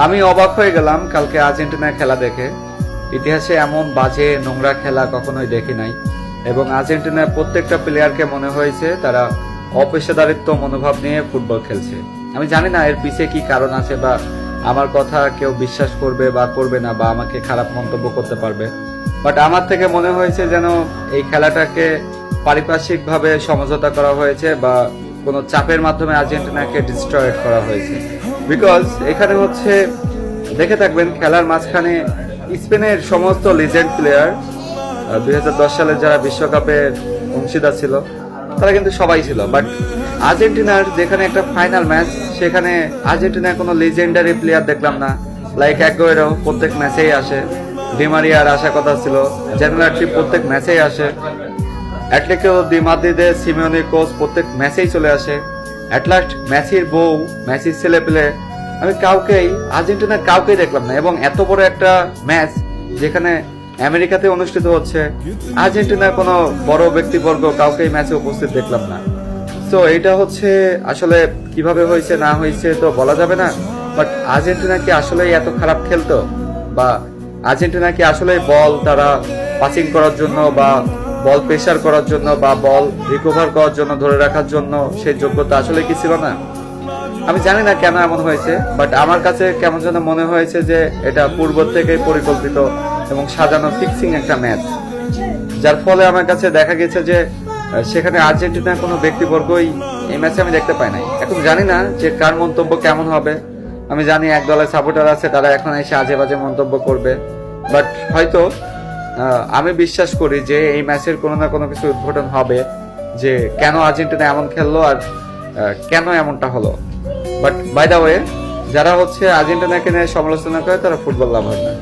আমি অবাক হয়ে গেলাম কালকে আর্জেন্টিনার খেলা দেখে। ইতিহাসে এমন বাজে নোংরা খেলা কখনোই দেখি নাই, এবং আর্জেন্টিনার প্রত্যেকটা প্লেয়ারকে মনে হয়েছে তারা অপেশাদারিত্ব মনোভাব নিয়ে ফুটবল খেলছে। আমি জানি না এর পিছে কি কারণ আছে, বা আমার কথা কেউ বিশ্বাস করবে বা করবে না, বা আমাকে খারাপ মন্তব্য করতে পারবে, বাট আমার থেকে মনে হয়েছে যেন এই খেলাটাকে পারিপার্শ্বিকভাবে সমঝোতা করা হয়েছে বা কোনো চাপের মাধ্যমে আর্জেন্টিনাকে ডিস্ট্রয়েড করা হয়েছে। বিকজ এখানে হচ্ছে দেখে থাকবেন খেলার মাঝখানে স্পেনের সমস্ত লিজেন্ড প্লেয়ার 2010 সালে যারা বিশ্বকাপের অংশীদার ছিল তারা কিন্তু সবাই ছিল, বাট আর্জেন্টিনার যেখানে একটা ফাইনাল ম্যাচ সেখানে আর্জেন্টিনার কোনো লিজেন্ডারি প্লেয়ার দেখলাম না। লাইক অ্যাগুয়েরো প্রত্যেক ম্যাচেই আসে, ডিমারিয়ার আসার কথা ছিল, জেনারেলি প্রত্যেক ম্যাচেই আসে, অ্যাটলেটিকো দি মাদ্রিদের সিমিওনে কোচ প্রত্যেক ম্যাচেই চলে আসে, অ্যাটলাস্ট মেসির বউ, মেসির ছেলে পেলে, আমি কাউকেই আর্জেন্টিনার কাউকেই দেখলাম না। এবং এত বড় একটা ম্যাচ যেখানে আমেরিকাতে অনুষ্ঠিত হচ্ছে, আর্জেন্টিনার কোনো বড় ব্যক্তিবর্গ কাউকেই ম্যাচে উপস্থিত দেখলাম না। তো এটা হচ্ছে আসলে কিভাবে হয়েছে না হয়েছে তো বলা যাবে না, বাট আর্জেন্টিনা কি আসলেই এত খারাপ খেলতো, বা আর্জেন্টিনা কি আসলে বল তারা পাসিং করার জন্য বা বল প্রেসার করার জন্য বা বল রিকভার করার জন্য ধরে রাখার জন্য সেই যোগ্যতা আসলে কি ছিল না? আমি জানি না কেন এমন হয়েছে, বাট আমার কাছে কেমন যেন মনে হয়েছে যে এটা পূর্ব থেকেই পরিকল্পিত এবং সাজানো ফিক্সিং একটা ম্যাচ, যার ফলে আমার কাছে দেখা গেছে যে সেখানে আর্জেন্টিনার কোনো ব্যক্তিবর্গই এই ম্যাচে আমি দেখতে পাই নাই। এখন জানি না যে কার মন্তব্য কেমন হবে। আমি জানি এক দলের সাপোর্টার আছে, তারা এখন এসে আজে বাজে মন্তব্য করবে, বাট হয়তো আমি বিশ্বাস করি যে এই ম্যাচের কোনো না কোনো কিছু উদ্ঘাটন হবে যে কেন আর্জেন্টিনা এমন খেললো আর কেন এমনটা হলো। বাট বাই দ্য ওয়ে, যারা হচ্ছে আর্জেন্টিনাকে নিয়ে সমালোচনা করে তারা ফুটবল লাভার না।